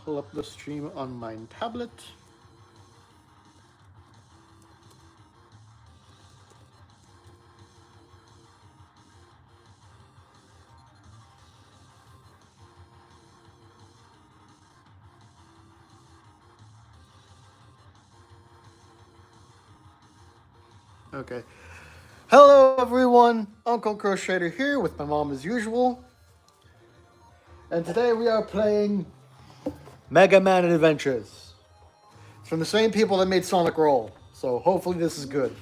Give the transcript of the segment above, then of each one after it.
pull up the stream on my tablet. Okay. Hello everyone, Uncle Crochater here with my mom as usual. And today we are playing MegaMan Adventures. It's from the same people that made Sonic Roll, so hopefully this is good.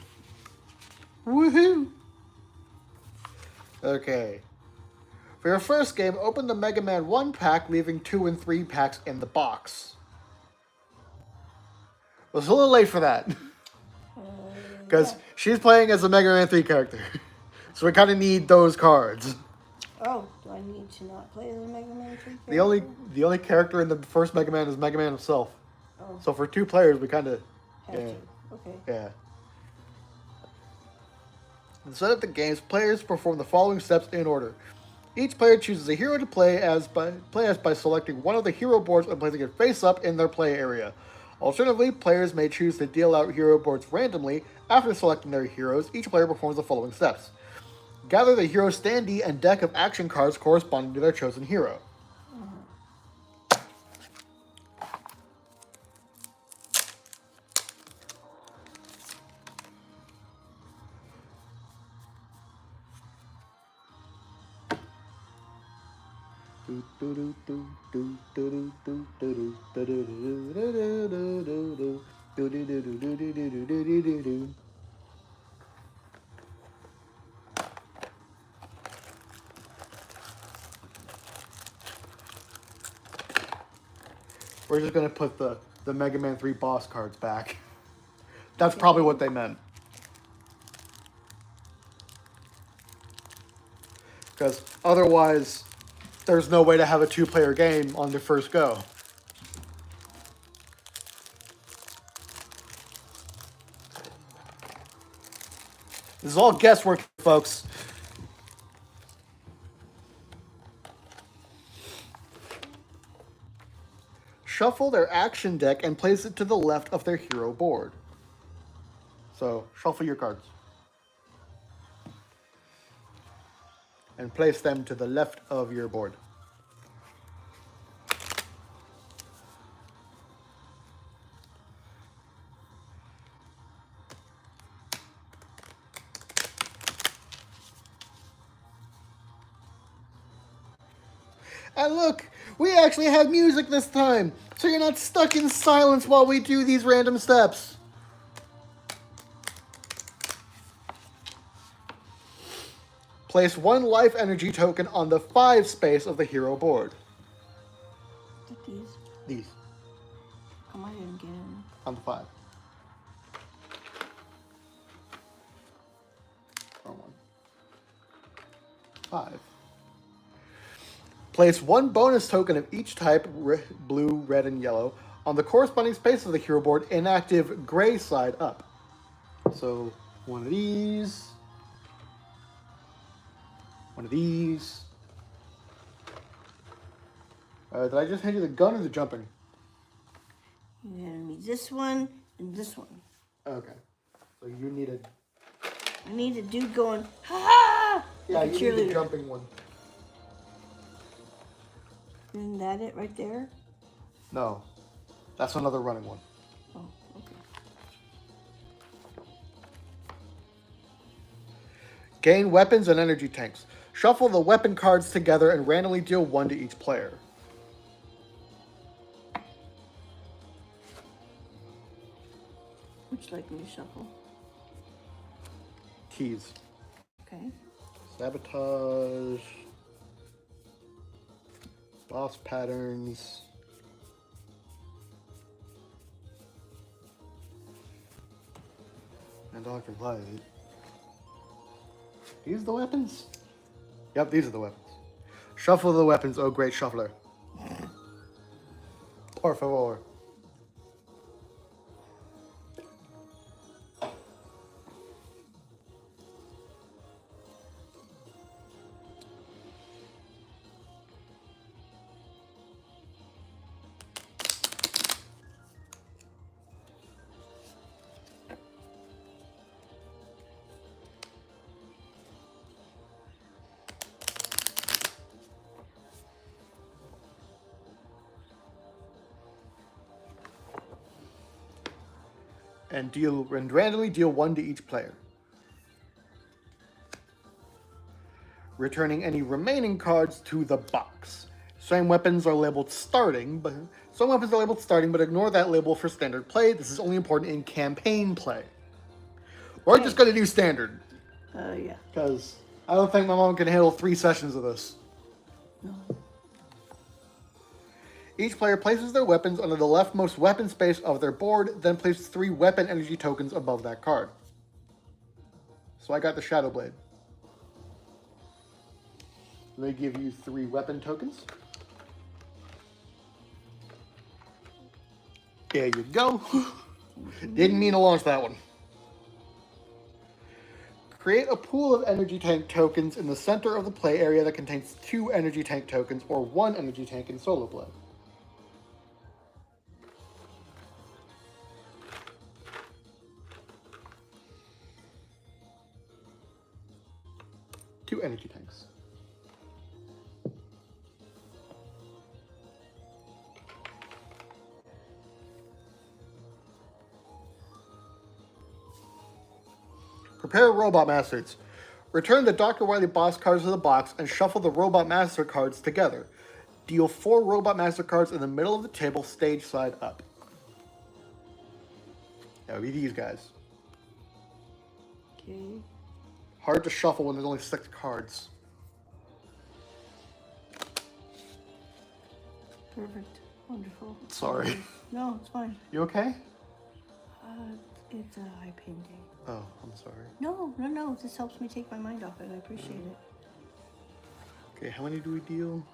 Woohoo! Okay. For your first game, open the Mega Man 1 pack, leaving 2 and 3 packs in the box. It was a little late for that. Because she's playing as a Mega Man 3 character. So we kind of need those cards. Oh, do I need to not play as a Mega Man 3 character? The only character in the first Mega Man is Mega Man himself. Oh. So for 2 players, we kind of... Have to. Okay. Yeah. To set up the games, players perform the following steps in order. Each player chooses a hero to play as by selecting one of the hero boards and placing it face up in their play area. Alternatively, players may choose to deal out hero boards randomly. After selecting their heroes, each player performs the following steps. Gather the hero standee and deck of action cards corresponding to their chosen hero. We're just gonna put the Mega Man 3 boss cards back. That's probably what they meant. Because otherwise, there's no way to have a 2-player game on the first go. This is all guesswork, folks. Shuffle their action deck and place it to the left of their hero board. So, shuffle your cards. And place them to the left of your board. And look, we actually have music this time, so you're not stuck in silence while we do these random steps. Place 1 life energy token on the 5 space of the hero board. These? These. Come on, I didn't get in. On the 5. Wrong one. 5. Place 1 bonus token of each type, blue, red, and yellow, on the corresponding space of the hero board, inactive gray side up. So, one of these. One of these. Did I just hand you the gun or the jumping? You handed me this one and this one. Okay. So you needed... I need a dude going, ha! Yeah, like you need the jumping one. Isn't that it right there? No. That's another running one. Oh, okay. Gain weapons and energy tanks. Shuffle the weapon cards together and randomly deal 1 to each player. Would you like me to shuffle? Keys. Okay. Sabotage. Boss patterns. And Dr. Light. These are the weapons? Yep, these are the weapons. Shuffle the weapons, oh great shuffler. Por favor. and randomly deal 1 to each player. Returning any remaining cards to the box. Some weapons are labeled starting, but ignore that label for standard play. This is only important in campaign play. We're just going to do standard. Yeah. Because I don't think my mom can handle 3 sessions of this. No. Each player places their weapons under the leftmost weapon space of their board, then places 3 weapon energy tokens above that card. So I got the Shadow Blade. They give you 3 weapon tokens. There you go. Didn't mean to launch that one. Create a pool of energy tank tokens in the center of the play area that contains 2 energy tank tokens or 1 energy tank in solo play. Two energy tanks. Prepare Robot Masters. Return the Dr. Wily boss cards to the box and shuffle the Robot Master cards together. Deal 4 Robot Master cards in the middle of the table, stage side up. That would be these guys. Okay. Hard to shuffle when there's only 6 cards. Perfect. Wonderful. Sorry. No, it's fine. You okay? It's a eye pain day. Oh, I'm sorry. No. This helps me take my mind off it. I appreciate it. Okay, how many do we deal?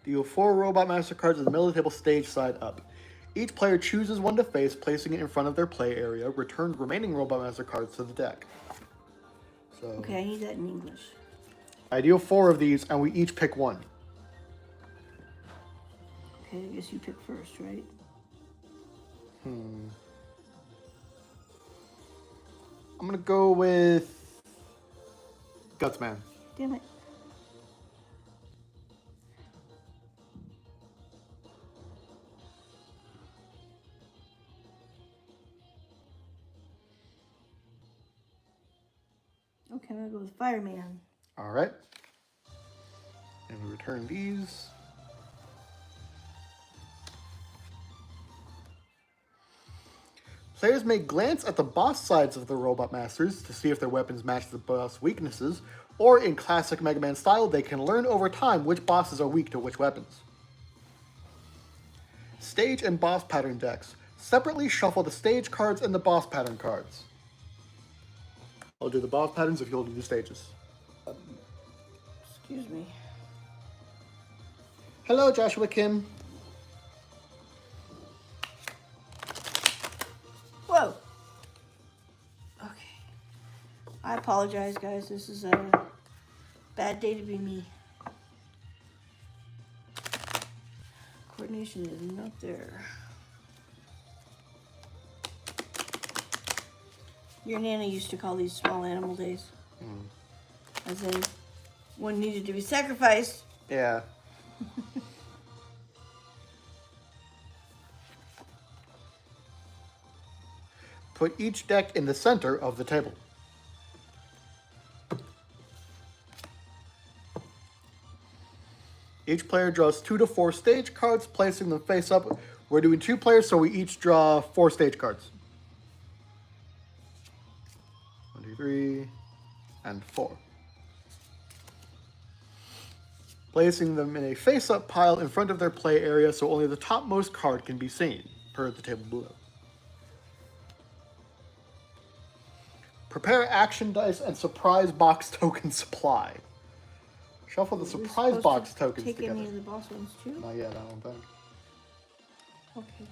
Deal 4 Robot Master cards in the middle of the table, stage side up. Each player chooses one to face, placing it in front of their play area. Return remaining Robot Master cards to the deck. So Okay, I need that in English. I deal 4 of these, and we each pick 1. Okay, I guess you pick first, right? I'm gonna go with Gutsman. Damn it. Okay, I'm gonna go with Fireman. All right. And we return these. Players may glance at the boss sides of the Robot Masters to see if their weapons match the boss weaknesses, or in classic MegaMan style, they can learn over time which bosses are weak to which weapons. Stage and boss pattern decks. Separately shuffle the stage cards and the boss pattern cards. I'll do the boss patterns if you'll do the stages. Excuse me. Hello, Joshua Kim. Whoa. Okay. I apologize, guys. This is a bad day to be me. Coordination is not there. Your Nana used to call these small animal days. As in, one needed to be sacrificed. Yeah. Put each deck in the center of the table. Each player draws 2 to 4 stage cards, placing them face up. We're doing 2 players, so we each draw 4 stage cards. 1, 2, 3, and 4. Placing them in a face-up pile in front of their play area, so only the topmost card can be seen, per the table below. Prepare action dice and surprise box token supply. Shuffle the surprise box tokens take together. Any of the boss ones too? Not yet, I don't think. Okay.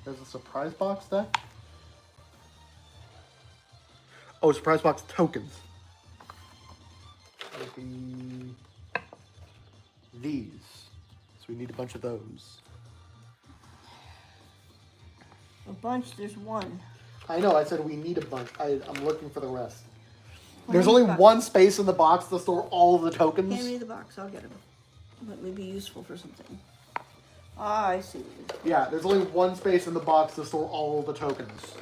There's a surprise box deck? Oh, surprise box tokens. Maybe these. So we need a bunch of those. A bunch, there's one. I know, I said we need a bunch. I'm looking for the rest. Well, There's only one space in the box to store all of the tokens. Hand me the box, I'll get them. Let me be useful for something. Ah, I see. Yeah, there's only one space in the box to store all of the tokens.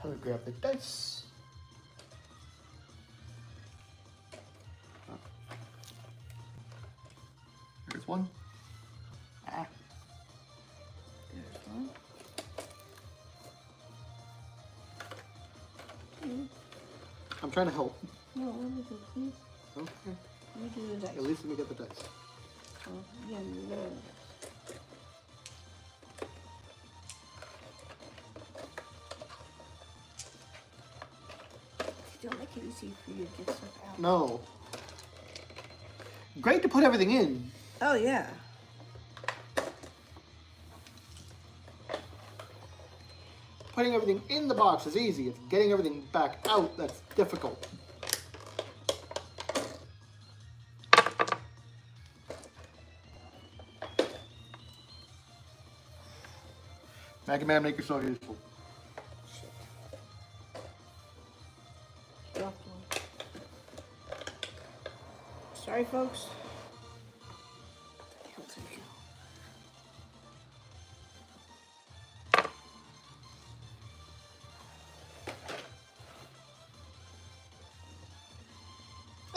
Let me grab the dice. There's one. Ah. There's one. I'm trying to help. No, let me do, please. Okay. Let me do the dice. At least let me get the dice. Oh, yeah, yeah. Don't make it easy for you to get stuff out. No. Great to put everything in. Oh, yeah. Putting everything in the box is easy. It's getting everything back out that's difficult. MegaMan, make yourself useful. Dropped one. Sorry, folks.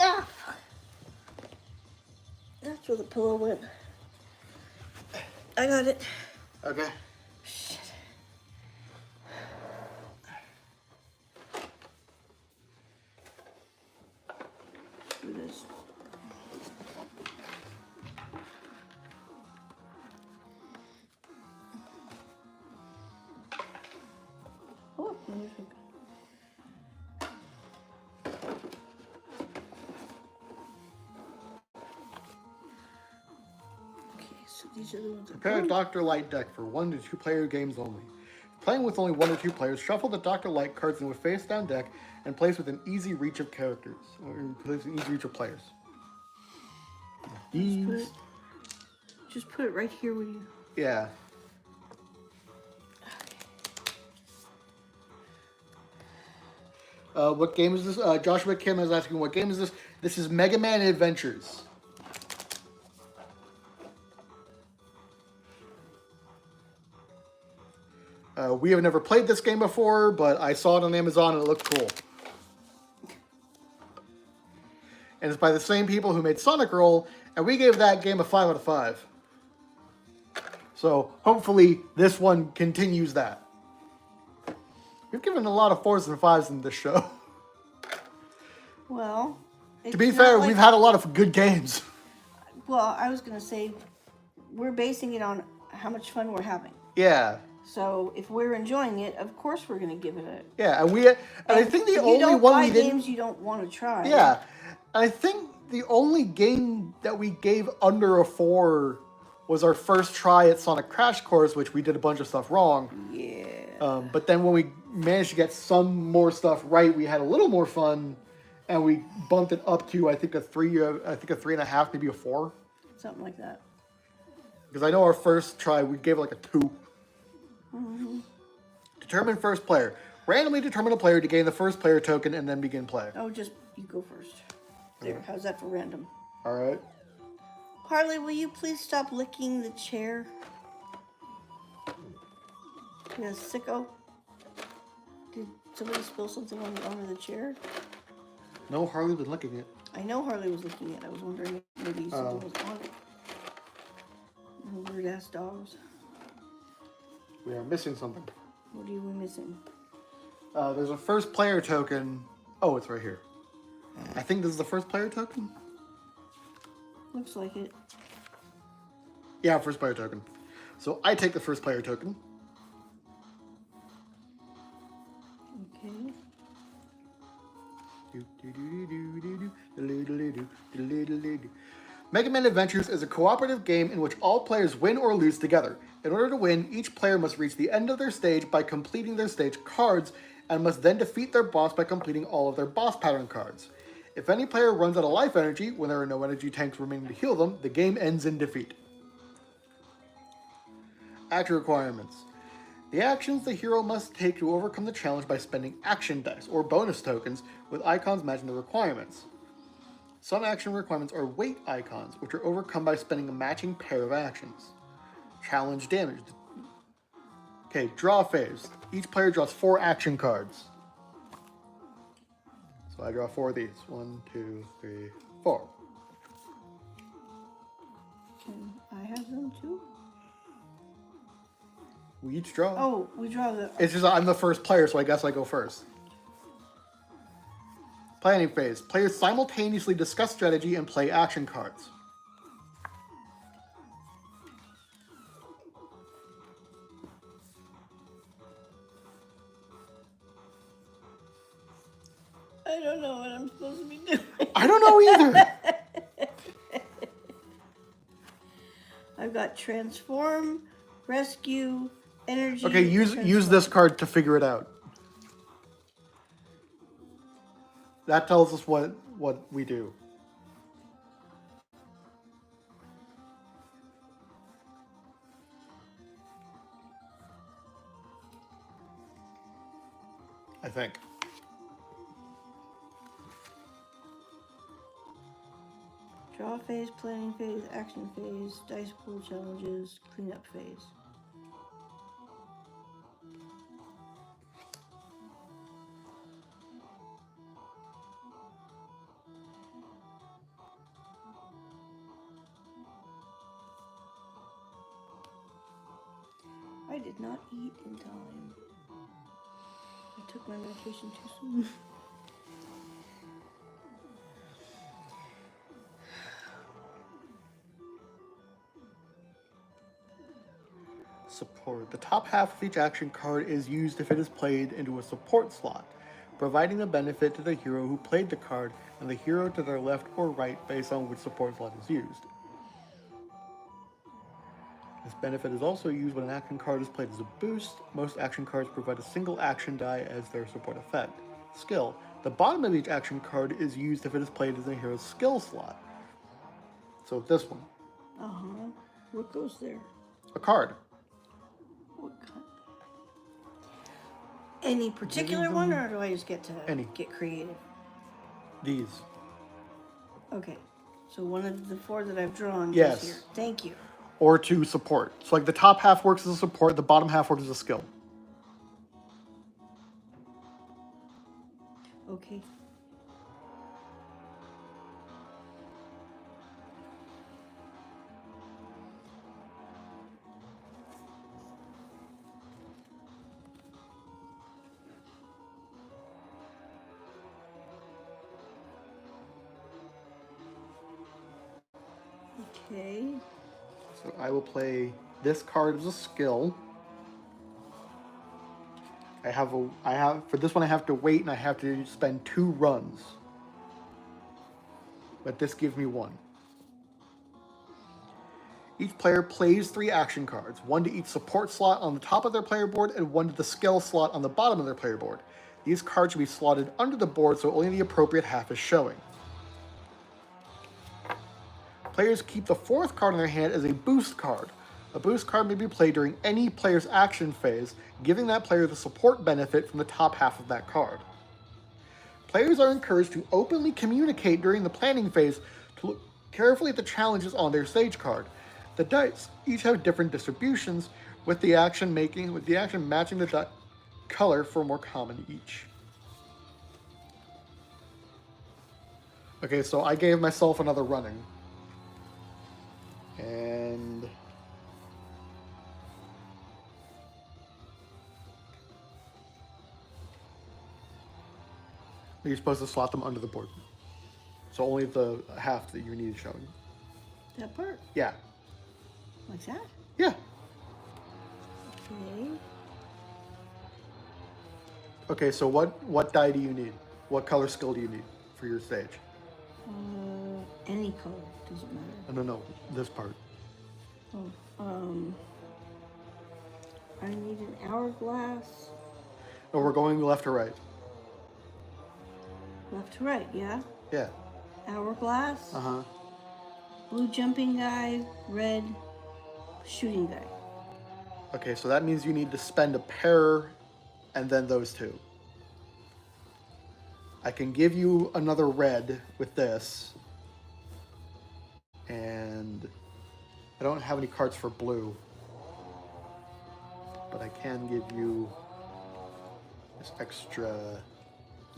Ah! That's where the pillow went. I got it. Okay. Shit. Do this. Oh, music. Okay, so these are the ones. Prepare a Dr. Light deck for 1 to 2 player games only. Playing with only 1 or 2 players, shuffle the Dr. Light cards into a face down deck and place within easy reach of characters. Or place within easy reach of players. Just put it right here where you. Yeah. What game is this? Joshua Kim is asking, what game is this? This is MegaMan Adventures. We have never played this game before, but I saw it on Amazon and it looked cool. And it's by the same people who made Sonic Roll, and we gave that game a 5 out of 5. So hopefully this one continues that. We've given a lot of 4s and 5s in this show. Well, To be fair, we've had a lot of good games. Well, I was gonna say, we're basing it on how much fun we're having. Yeah. So if we're enjoying it, of course we're gonna give it a. Yeah, and I think the only one we didn't. Games you don't want to try. Yeah, and I think the only game that we gave under a 4 was our first try at Sonic Crash Course, which we did a bunch of stuff wrong. Yeah. But then when we managed to get some more stuff right, we had a little more fun, and we bumped it up to I think a 3.5, maybe a 4. Something like that. Because I know our first try we gave like a 2. Mm-hmm. Determine first player. Randomly determine a player to gain the first player token and then begin play. Oh, just you go first. There. How's that for random? All right. Harley, will you please stop licking the chair? Yeah, sicko. Did somebody spill something onto the chair? No, Harley been licking it. I know Harley was licking it. I was wondering if maybe something was on it. Weird ass dogs. We are missing something. What are we missing? There's a first player token. Oh, it's right here. I think this is the first player token. Looks like it. Yeah, first player token. So I take the first player token. Okay. MegaMan Adventures is a cooperative game in which all players win or lose together. In order to win, each player must reach the end of their stage by completing their stage cards and must then defeat their boss by completing all of their boss pattern cards. If any player runs out of life energy when there are no energy tanks remaining to heal them, the game ends in defeat. Action requirements. The actions the hero must take to overcome the challenge by spending action dice, or bonus tokens, with icons matching the requirements. Some action requirements are weight icons, which are overcome by spending a matching pair of actions. Challenge damage. Okay, draw phase. Each player draws 4 action cards. So I draw 4 of these. 1, 2, 3, 4. Can I have them too? We each draw. Oh, we draw the... It's just I'm the first player, so I guess I go first. Planning phase. Players simultaneously discuss strategy and play action cards. I don't know what I'm supposed to be doing. I don't know either. I've got transform, rescue, energy. Okay, use this card to figure it out. That tells us what we do. I think. Draw phase, planning phase, action phase, dice pool challenges, cleanup phase. I did not eat in time. I took my medication too soon. Support. The top half of each action card is used if it is played into a support slot, providing the benefit to the hero who played the card and the hero to their left or right based on which support slot is used. This benefit is also used when an action card is played as a boost. Most action cards provide a single action die as their support effect. Skill. The bottom of each action card is used if it is played as a hero's skill slot. So this one. Uh-huh. What goes there? A card. What kind? Any particular one, or do I just get to get creative? These. Okay. So one of the 4 that I've drawn Yes. is here. Thank you. Or to support. So like the top half works as a support, the bottom half works as a skill. Okay. Okay. So I will play this card as a skill. I have for this one I have to wait and I have to spend 2 runs. But this gives me 1. Each player plays 3 action cards, 1 to each support slot on the top of their player board and 1 to the skill slot on the bottom of their player board. These cards should be slotted under the board so only the appropriate half is showing. Players keep the 4th card in their hand as a boost card. A boost card may be played during any player's action phase, giving that player the support benefit from the top half of that card. Players are encouraged to openly communicate during the planning phase to look carefully at the challenges on their stage card. The dice each have different distributions, with the action matching the color for more common each. Okay, so I gave myself another running. And you're supposed to slot them under the board. So only the half that you need showing. That part? Yeah. Like that? Yeah. Okay. Okay, so what die do you need? What color skill do you need for your stage? Any color, doesn't matter. No, this part. Oh, I need an hourglass. No, we're going left to right. Left to right, yeah? Yeah. Hourglass. Uh-huh. Blue jumping guy, red shooting guy. Okay, so that means you need to spend a pair and then those two. I can give you another red with this. And I don't have any cards for blue. But I can give you this extra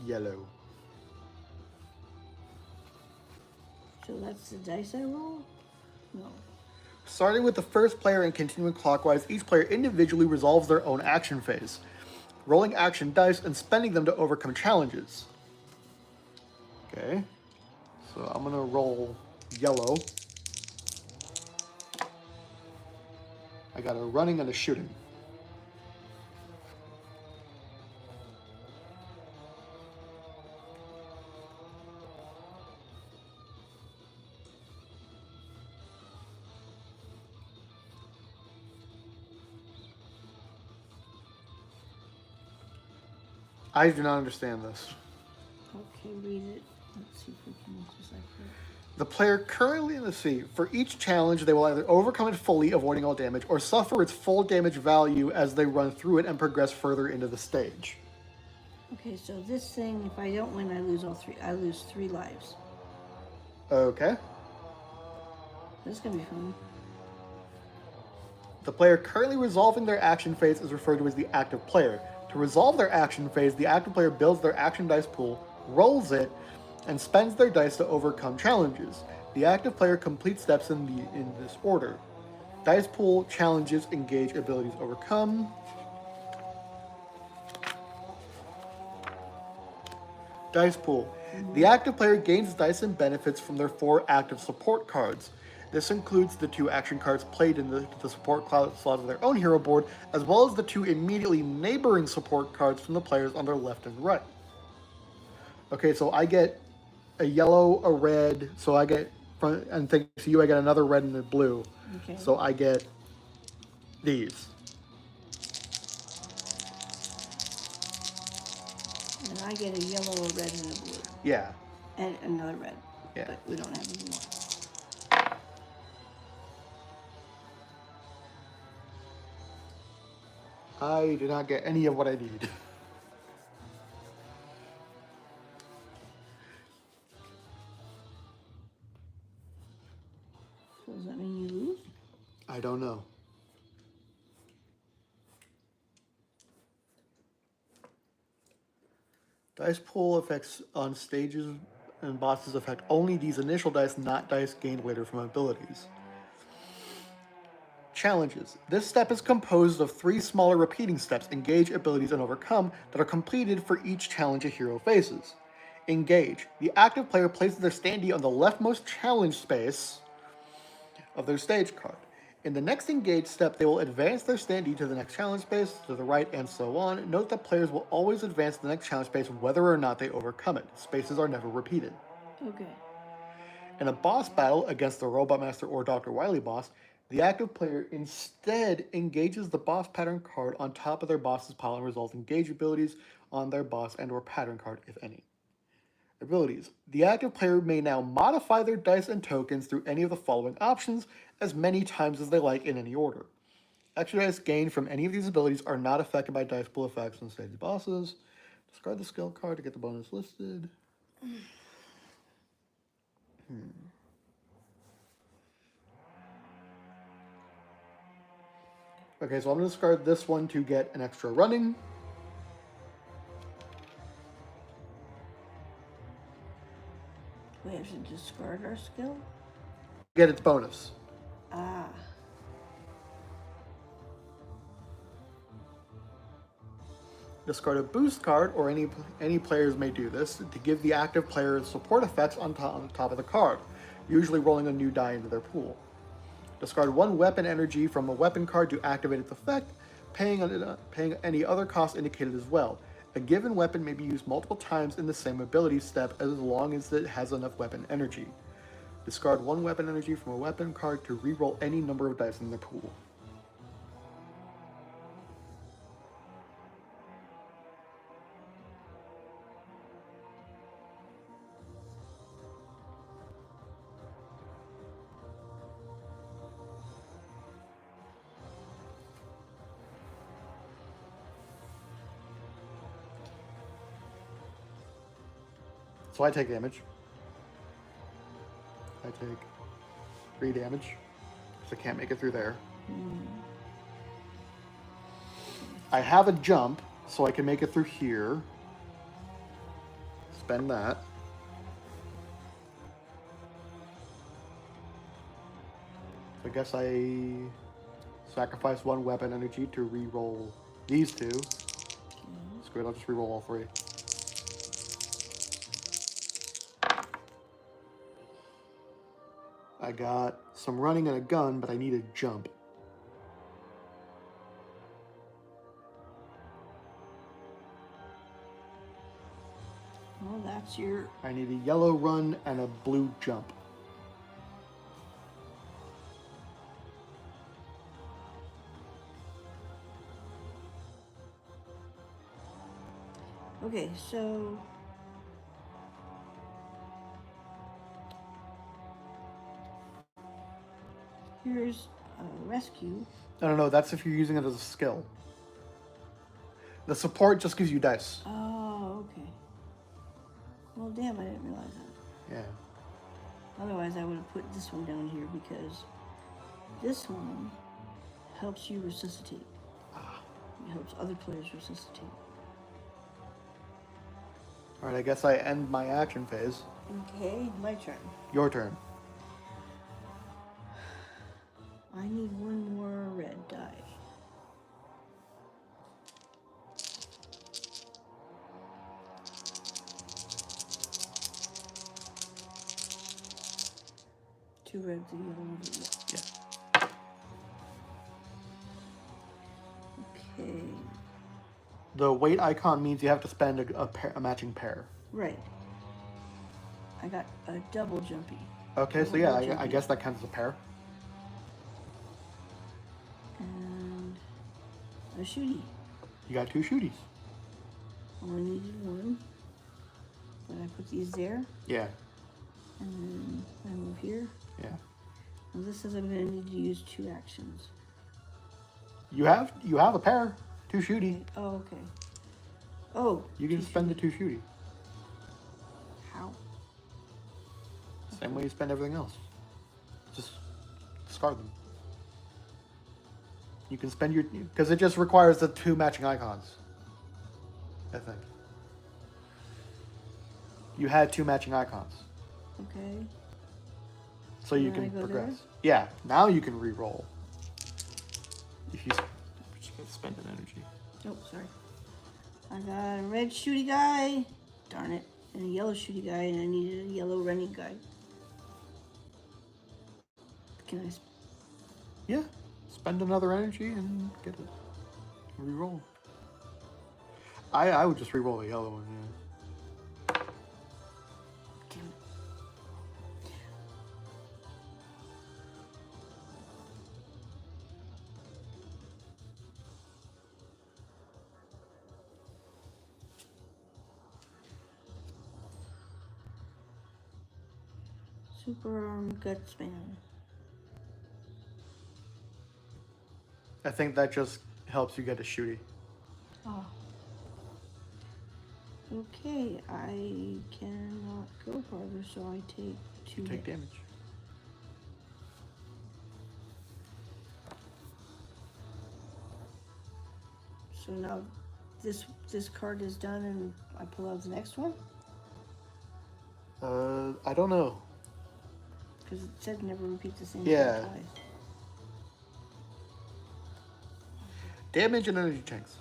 yellow. So that's the dice I roll? No. Starting with the first player and continuing clockwise, each player individually resolves their own action phase, rolling action dice and spending them to overcome challenges. Okay, so I'm gonna roll yellow. I got a running and a shooting. I do not understand this. Okay, read it. Let's see if we can decipher it. The player currently in the sea, for each challenge, they will either overcome it fully, avoiding all damage, or suffer its full damage value as they run through it and progress further into the stage. Okay, so this thing, if I don't win, I lose all three. I lose 3 lives. Okay. This is gonna be fun. The player currently resolving their action phase is referred to as the active player. To resolve their action phase, the active player builds their action dice pool, rolls it, and spends their dice to overcome challenges. The active player completes steps in this order. Dice pool, challenges, engage, abilities, overcome. Dice pool. The active player gains dice and benefits from their 4 active support cards. This includes the 2 action cards played in the support slots of their own hero board, as well as the 2 immediately neighboring support cards from the players on their left and right. Okay, so I get a yellow, a red, so I get, and thanks to you, I get another red and a blue. Okay. So I get these. And I get a yellow, a red, and a blue. Yeah. And another red. Yeah. But we don't have any more. I did not get any of what I need. So does that mean you lose? I don't know. Dice pool effects on stages and bosses affect only these initial dice, not dice gained later from abilities. Challenges. This step is composed of 3 smaller repeating steps, engage, abilities, and overcome, that are completed for each challenge a hero faces. Engage. The active player places their standee on the leftmost challenge space of their stage card. In the next engage step, they will advance their standee to the next challenge space, to the right, and so on. Note that players will always advance to the next challenge space whether or not they overcome it. Spaces are never repeated. Okay. In a boss battle against the Robot Master or Dr. Wily boss, the active player instead engages the boss pattern card on top of their boss's pile and resolves engage abilities on their boss and or pattern card, if any. Abilities. The active player may now modify their dice and tokens through any of the following options as many times as they like in any order. Extra dice gained from any of these abilities are not affected by dice pool effects on stage bosses. Discard the skill card to get the bonus listed. Okay, so I'm going to discard this one to get an extra running. We have to discard our skill? Get its bonus. Ah. Discard a boost card, or any players may do this, to give the active player support effects on top of the card, usually rolling a new die into their pool. Discard 1 weapon energy from a weapon card to activate its effect, paying any other cost indicated as well. A given weapon may be used multiple times in the same ability step as long as it has enough weapon energy. Discard 1 weapon energy from a weapon card to reroll any number of dice in the pool. So I take damage. I take 3 damage. Because I can't make it through there. I have a jump, so I can make it through here. Spend that. So I guess I sacrifice 1 weapon energy to re-roll these 2. Screw it, I'll just re-roll all 3. I got some running and a gun, but I need a jump. Well, that's your... I need a yellow run and a blue jump. Okay, so... Here's a rescue. No, that's if you're using it as a skill. The support just gives you dice. Oh, okay. Well, damn, I didn't realize that. Yeah. Otherwise, I would have put this one down here because this one helps you resuscitate. It helps other players resuscitate. Alright, I guess I end my action phase. Okay, my turn. Your turn. I need 1 more red die. Two reds and yellow. Yeah. Okay. The weight icon means you have to spend a matching pair. Right. I got a double jumpy. Okay, so yeah, I guess that counts as a pair. And a shooty. You got 2 shooties. Only needed 1. But I put these there. Yeah. And then I move here. Yeah. Well, this says I'm going to need to use 2 actions. You have a pair. 2 shooty. Oh, okay. Oh. You can spend the 2 shooty. How? Same way you spend everything else. Just discard them. You can spend your... Because it just requires the 2 matching icons. I think. You had 2 matching icons. Okay. So you can progress. Yeah, now you can re-roll. If you spend an energy. Oh, sorry. I got a red shooty guy. Darn it. And a yellow shooty guy, and I needed a yellow running guy. Can I... Yeah. Spend another energy and get it. Re-roll. I would just re-roll the yellow one, yeah. Damn it. Super Arm Gutsman. I think that just helps you get a shooty. Oh. Okay, I cannot go farther, so I take 2 You take damage. So now this card is done and I pull out the next one? I don't know. Because it said never repeat the same Yeah. thing twice. Damage and energy tanks.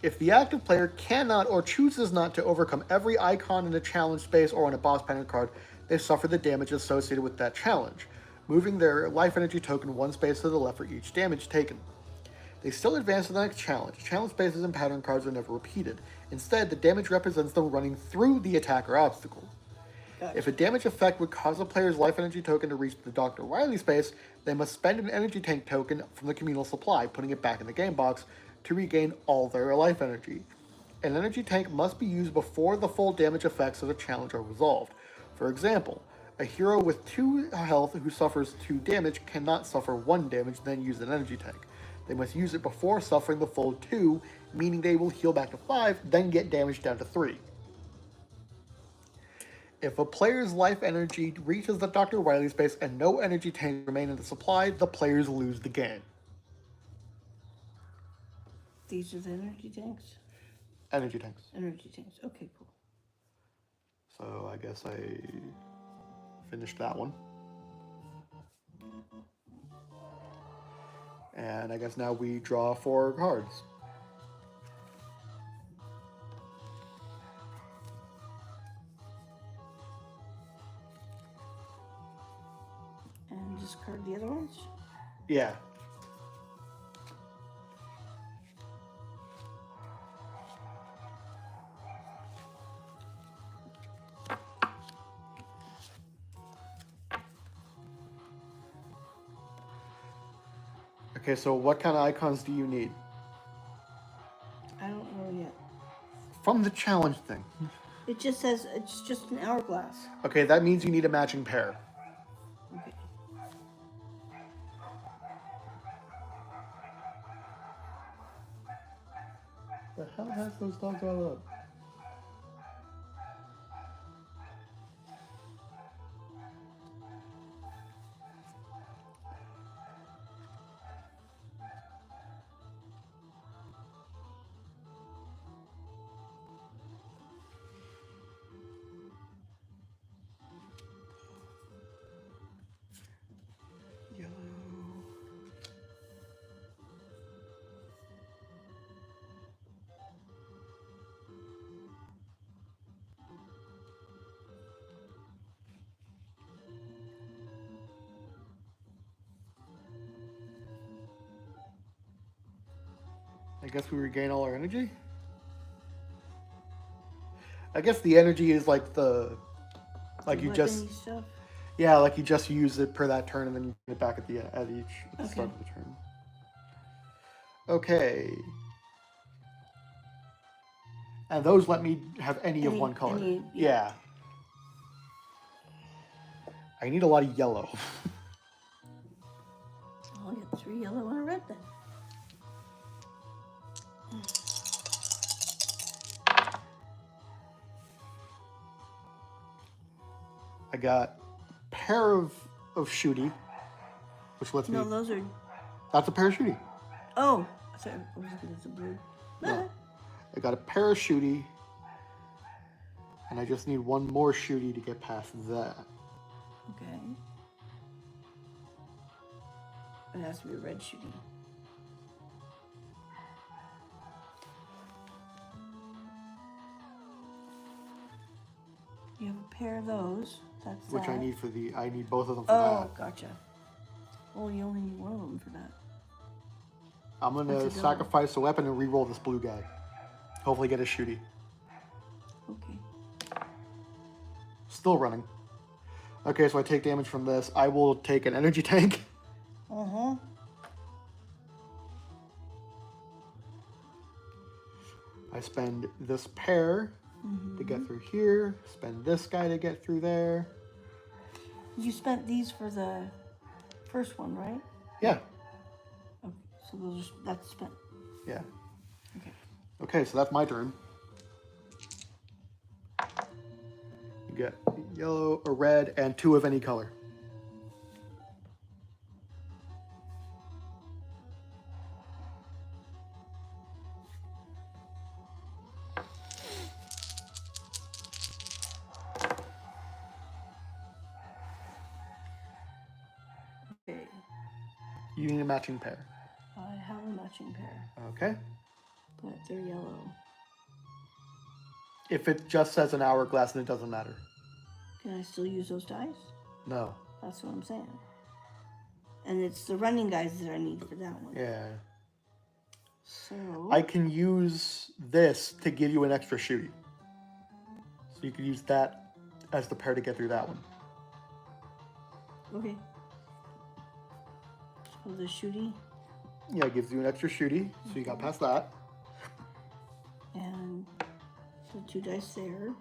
If the active player cannot or chooses not to overcome every icon in a challenge space or on a boss panel card, they suffer the damage associated with that challenge, moving their life energy token 1 space to the left for each damage taken. They still advance to the next challenge. Challenge spaces and pattern cards are never repeated. Instead, the damage represents them running through the attack or obstacle. Gotcha. If a damage effect would cause a player's life energy token to reach the Dr. Wily space, they must spend an energy tank token from the communal supply, putting it back in the game box, to regain all their life energy. An energy tank must be used before the full damage effects of the challenge are resolved. For example, a hero with 2 health who suffers 2 damage cannot suffer 1 damage, then use an energy tank. They must use it before suffering the full 2, meaning they will heal back to 5, then get damage down to 3. If a player's life energy reaches the Dr. Wily space and no energy tanks remain in the supply, the players lose the game. These are the energy tanks? Energy tanks. Energy tanks. Okay, cool. So I guess I finished that one. And I guess now we draw 4 cards. And discard the other ones? Yeah. Okay, so what kind of icons do you need? I don't know yet. From the challenge thing. It just says it's just an hourglass. Okay, that means you need a matching pair. Okay. The hell has those dogs all up? Yellow. I guess we regain all our energy? I guess the energy is like the... Like The you just... weapon-y stuff. Yeah, like you just use it per that turn and then you get it back at the start of the turn. Okay. And those let me have any of one color. Yeah. I need a lot of yellow. I'll get 3 yellow and a red then. I got a pair of shooty, which lets me... No, those are... That's a pair of shooty. Oh! I thought I was looking at the blue. No. I got a pair of shooty, and I just need one more shooty to get past that. Okay. It has to be a red shooting. You have a pair of those. That's Which that. I need both of them for that. Oh, gotcha. Well, you only need one of them for that. I'm gonna sacrifice a weapon and re-roll this blue guy. Hopefully get a shooty. Okay. Still running. Okay, so I take damage from this. I will take an energy tank. Uh-huh. I spend this pair to get through here. Spend this guy to get through there. You spent these for the first one, right? Yeah. Okay, so that's spent. Yeah. Okay. Okay, so that's my turn. You get yellow, a red, and 2 of any color. Okay. You need a matching pair. I have a matching pair, Okay. but they're yellow. If it just says an hourglass, then it doesn't matter. Can I still use those dice? No. That's what I'm saying. And it's the running guys that I need for that one. Yeah. So I can use this to give you an extra shooty. So you can use that as the pair to get through that one. okay. So the shooty Yeah, it gives you an extra shooty, so you got past that. and so 2 dice there.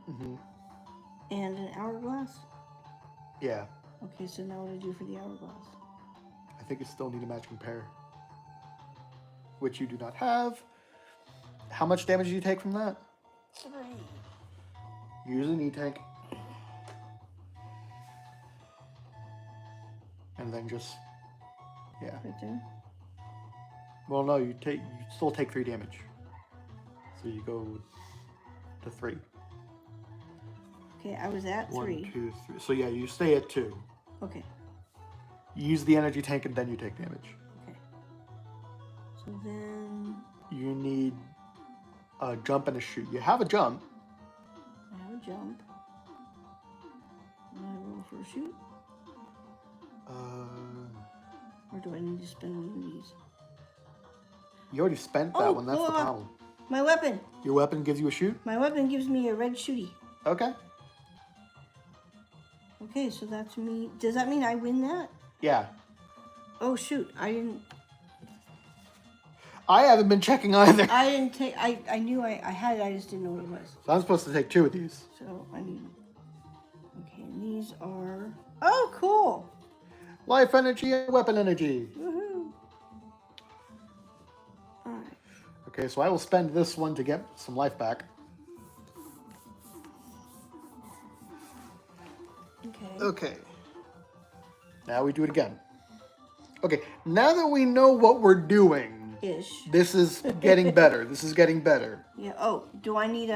And an hourglass. Yeah. Okay, so now what do I do for the hourglass? I think you still need a matching pair, which you do not have. How much damage do you take from that? 3. Use an E-tank. and then just yeah. Right there. Well, no, you still take 3 damage. So you go to 3. Okay, I was at 3. 1, 2, 3. So yeah, you stay at 2. Okay. You use the energy tank and then you take damage. Okay. So then You need a jump and a shoot. You have a jump. I have a jump. And I roll for a shoot. Or do I need to spend one of these? You already spent that one. That's the problem. My weapon. Your weapon gives you a shoot? My weapon gives me a red shooty. Okay. Okay, so that's me. Does that mean I win that? Yeah. Oh shoot! I didn't. I haven't been checking either. I didn't take. I knew I had it. I just didn't know what it was. So I'm supposed to take 2 of these. So I need. Okay, and these are. Oh, cool! Life energy and weapon energy. Woohoo! All right. Okay, so I will spend this one to get some life back. Okay. Okay. Now we do it again. Okay, now that we know what we're doing, Ish. this is getting better. This is getting better. Yeah. Oh, do I need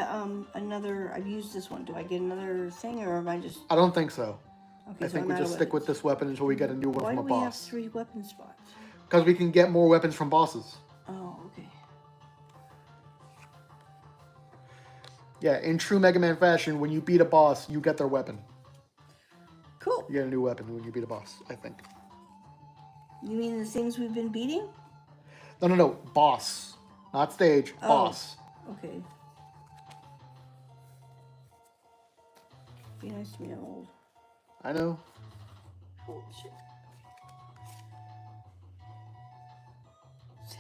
another? I've used this one. Do I get another thing, or am I just? I don't think so. Okay, I so think I'm we out just of stick with weapons. this weapon until we get a new one Why from do a we have boss. 3 weapon spots? Because we can get more weapons from bosses. Oh, okay. Yeah, in true Mega Man fashion, when you beat a boss, you get their weapon. Cool. You get a new weapon when you beat a boss, I think. You mean the things we've been beating? No. Boss. Not stage. Oh. Boss. Okay. Be nice to me, I'm old. I know. Oh, shit. There.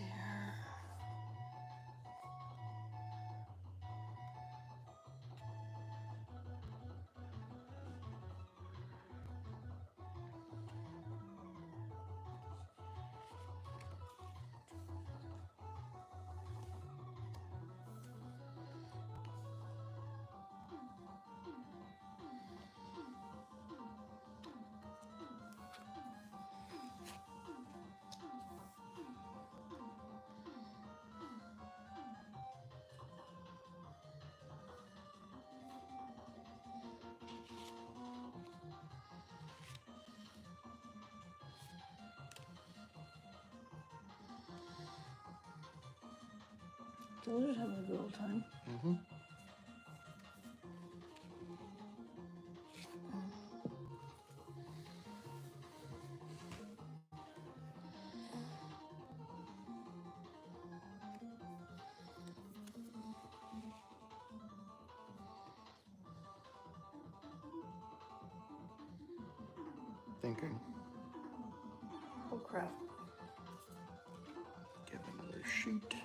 So we're just having a good old time. Mm-hmm. Thinking. Oh crap. Get another sheet.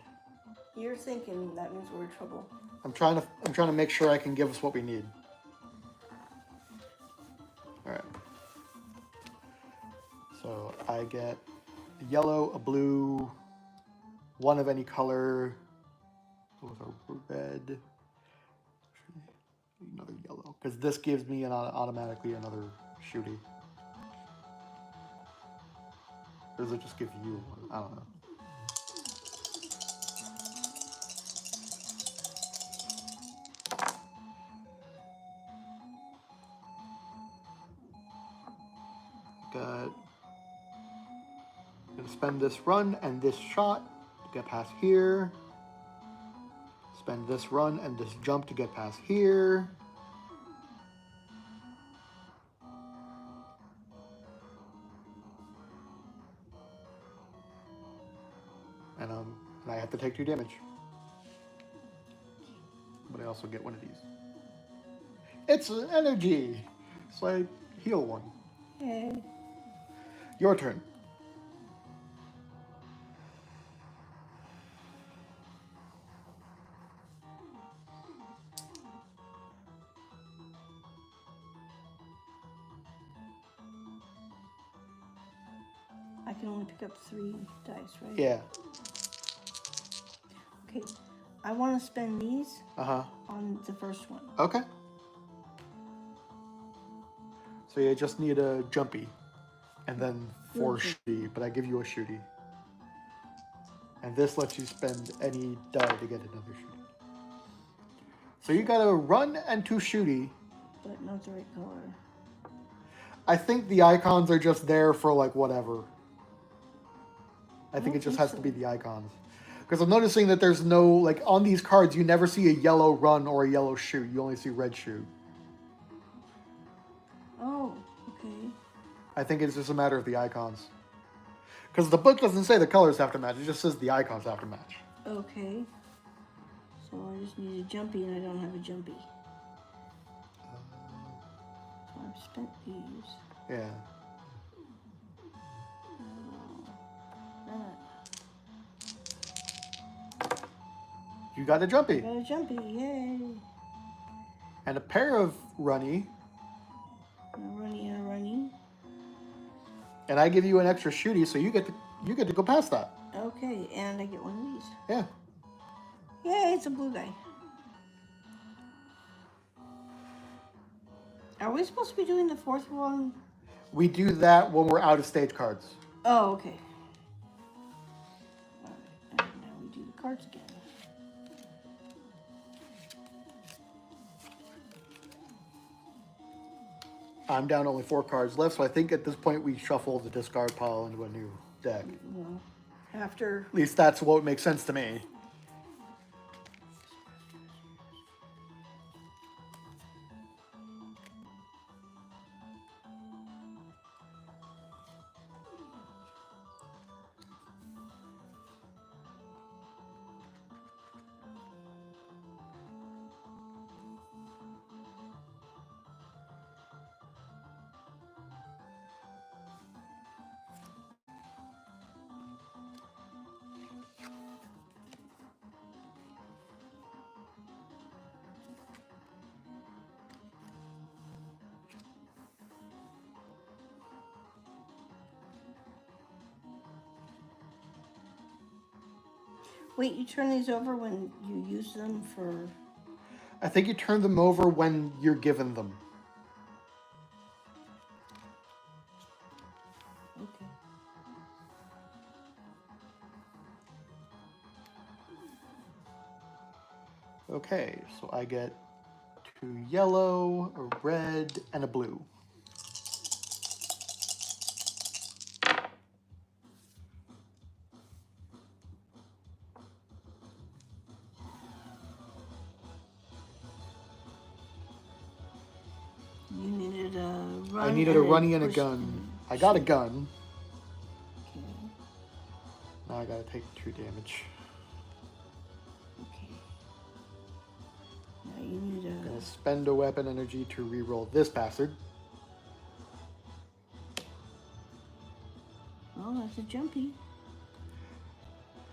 You're thinking that means we're in trouble. I'm trying to make sure I can give us what we need. Alright. So I get a yellow, a blue, one of any color. Those are red. Another yellow. Because this gives me automatically another shooty. Or does it just give you one? I don't know. Got. Gonna spend this run and this shot to get past here. Spend this run and this jump to get past here. And I have to take 2 damage. But I also get one of these. It's an energy! So I heal one. Hey. Your turn. I can only pick up 3 dice, right? Yeah. Okay. I want to spend these Uh-huh. on the first one. Okay. So you just need a jumpy. and then 4 shooty, but I give you a shooty. And this lets you spend any die to get another shooty. So you got a run and 2 shooty. But not the right color. I think the icons are just there for like whatever. I think it just has to be the icons. Because I'm noticing that there's no, like on these cards, you never see a yellow run or a yellow shoot. You only see red shoot. Oh, okay. I think it's just a matter of the icons. Because the book doesn't say the colors have to match. It just says the icons have to match. Okay. So I just need a jumpy and I don't have a jumpy. So I've spent these. Yeah. You got a jumpy. I got a jumpy, yay. And a pair of runny. A runny and a runny. And I give you an extra shooty, so you get to go past that. Okay, and I get one of these. Yeah. Yay, it's a blue guy. Are we supposed to be doing the 4th one? We do that when we're out of stage cards. Oh, okay. All right, and now we do the cards again. I'm down only 4 cards left, so I think at this point we shuffle the discard pile into a new deck. Well, after... At least that's what makes sense to me. Wait, you turn these over when you use them for... I think you turn them over when you're given them. Okay. Okay, so I get 2 yellow, a red, and a blue. You needed a run. I needed a runny and a gun. I got a gun. Okay. Now I gotta take 2 damage. Okay. Now you need I'm a... gonna spend a weapon energy to re-roll this bastard. Oh, that's a jumpy.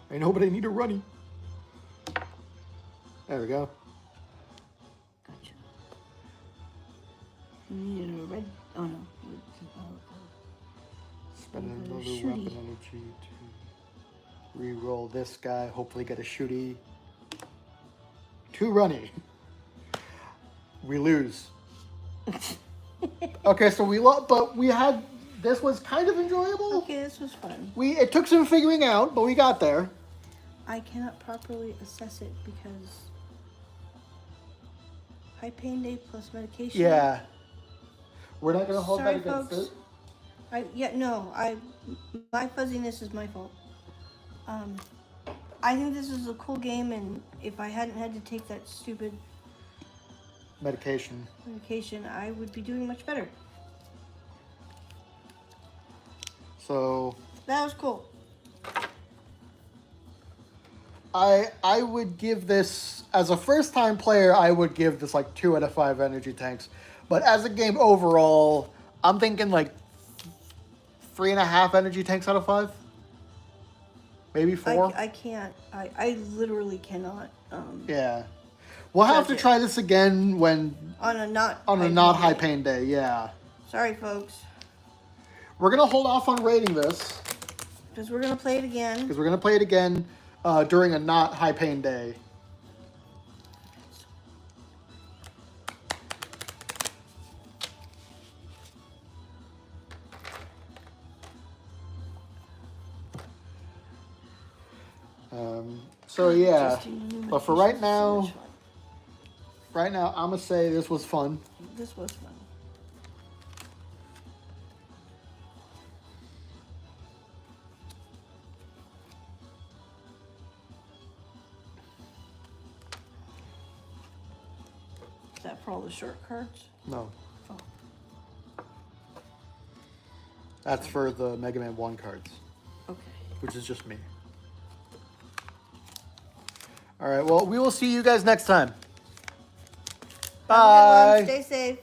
I know, but I need a runny. There we go. Gotcha. You needed a red... Oh, no. Spend You got a another shooty. weapon energy to re-roll this guy. Hopefully get a shooty. 2 runny. We lose. Okay, so we lost, but we had... This was kind of enjoyable. Okay, this was fun. It took some figuring out, but we got there. I cannot properly assess it because... High pain day plus medication. Yeah. We're not going to hold Sorry, that against folks. it. My fuzziness is my fault. I think this is a cool game, and if I hadn't had to take that stupid Medication. I would be doing much better. So... That was cool. I would give this, as a first-time player, I would give this like 2 out of 5 energy tanks. But as a game overall, I'm thinking like 3.5 energy tanks out of 5. Maybe 4. I can't. I literally cannot. Yeah. We'll have to Judge it. try this again when... On a not high pain day, yeah. Sorry, folks. We're going to hold off on rating this. Because we're going to play it again. Because we're going to play it again during a not high pain day. So yeah, Adjusting the but for limitations, right so now, much fun. I'm gonna say this was fun. This was fun. Is that for all the short cards? No, Oh, that's for the Mega Man 1 cards, okay. which is just me. All right, well, we will see you guys next time. Have a good one. Bye. Stay safe.